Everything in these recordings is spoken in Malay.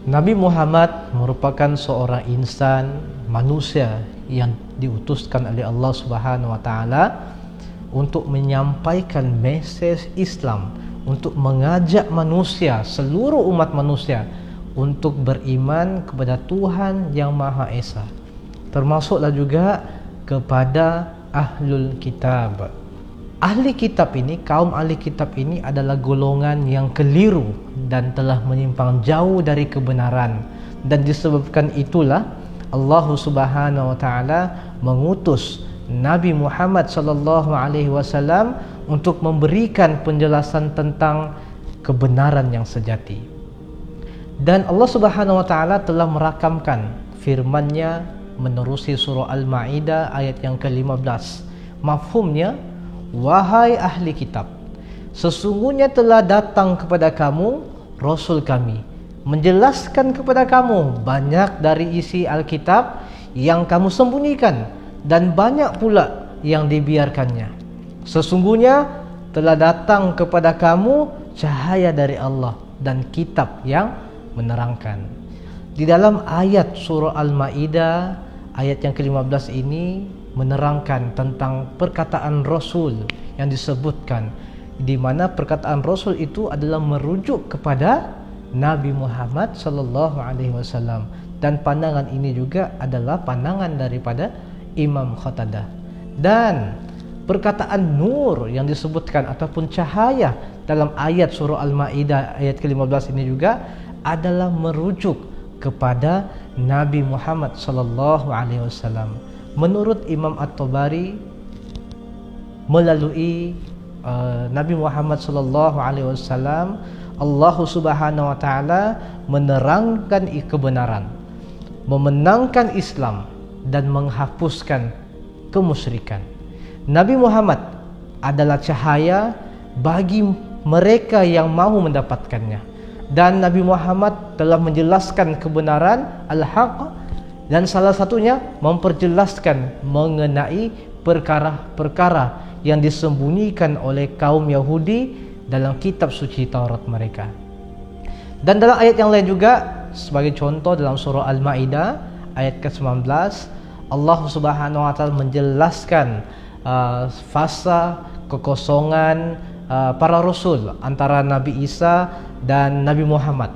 Nabi Muhammad merupakan seorang insan manusia yang diutuskan oleh Allah Subhanahu wa taala untuk menyampaikan mesej Islam, untuk mengajak manusia, seluruh umat manusia untuk beriman kepada Tuhan yang Maha Esa. Termasuklah juga kepada ahlul kitab. Ahli kitab ini, kaum ahli kitab ini adalah golongan yang keliru dan telah menyimpang jauh dari kebenaran, dan disebabkan itulah Allah Subhanahu wa taala mengutus Nabi Muhammad sallallahu alaihi wasallam untuk memberikan penjelasan tentang kebenaran yang sejati. Dan Allah Subhanahu wa taala telah merakamkan firman-Nya menerusi surah Al-Maidah ayat yang ke-15. Mafhumnya, wahai ahli kitab, sesungguhnya telah datang kepada kamu Rasul kami, menjelaskan kepada kamu banyak dari isi Alkitab yang kamu sembunyikan, dan banyak pula yang dibiarkannya. Sesungguhnya telah datang kepada kamu cahaya dari Allah dan kitab yang menerangkan. Di dalam ayat surah Al-Maidah ayat yang ke-15 ini menerangkan tentang perkataan Rasul yang disebutkan, di mana perkataan Rasul itu adalah merujuk kepada Nabi Muhammad sallallahu alaihi wasallam, dan pandangan ini juga adalah pandangan daripada Imam Qatadah. Dan perkataan nur yang disebutkan ataupun cahaya dalam ayat surah Al-Maidah ayat ke-15 ini juga adalah merujuk kepada Nabi Muhammad sallallahu alaihi wasallam. Menurut Imam At-Tabari, melalui Nabi Muhammad sallallahu alaihi wasallam, Allah Subhanahu wa taala menerangkan kebenaran, memenangkan Islam dan menghapuskan kemusyrikan. Nabi Muhammad adalah cahaya bagi mereka yang mahu mendapatkannya, dan Nabi Muhammad telah menjelaskan kebenaran al-haq, dan salah satunya memperjelaskan mengenai perkara-perkara yang disembunyikan oleh kaum Yahudi dalam kitab suci Taurat mereka. Dan dalam ayat yang lain juga, sebagai contoh dalam surah Al-Maidah ayat ke-19, Allah Subhanahu wa taala menjelaskan fasa kekosongan para rasul antara Nabi Isa dan Nabi Muhammad.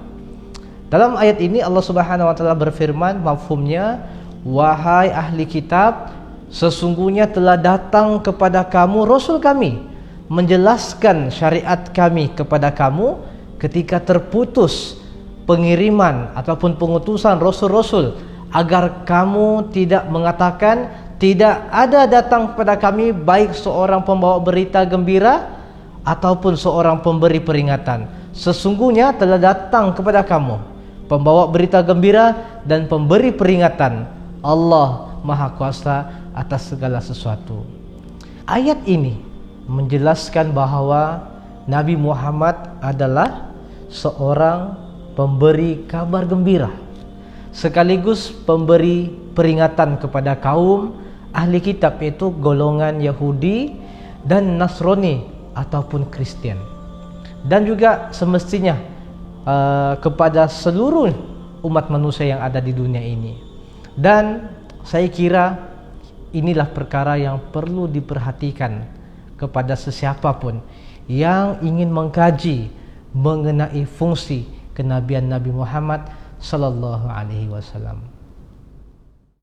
Dalam ayat ini Allah Subhanahu wa taala berfirman, mafhumnya, wahai ahli kitab, sesungguhnya telah datang kepada kamu Rasul kami, menjelaskan syariat kami kepada kamu ketika terputus pengiriman ataupun pengutusan rasul-rasul, agar kamu tidak mengatakan tidak ada datang kepada kami baik seorang pembawa berita gembira ataupun seorang pemberi peringatan. Sesungguhnya telah datang kepada kamu pembawa berita gembira dan pemberi peringatan. Allah Maha Kuasa atas segala sesuatu. Ayat ini menjelaskan bahawa Nabi Muhammad adalah seorang pemberi kabar gembira, sekaligus pemberi peringatan kepada kaum ahli kitab, yaitu golongan Yahudi dan Nasrani ataupun Kristian, dan juga semestinya kepada seluruh umat manusia yang ada di dunia ini. Dan saya kira inilah perkara yang perlu diperhatikan kepada sesiapapun yang ingin mengkaji mengenai fungsi kenabian Nabi Muhammad sallallahu alaihi wasallam.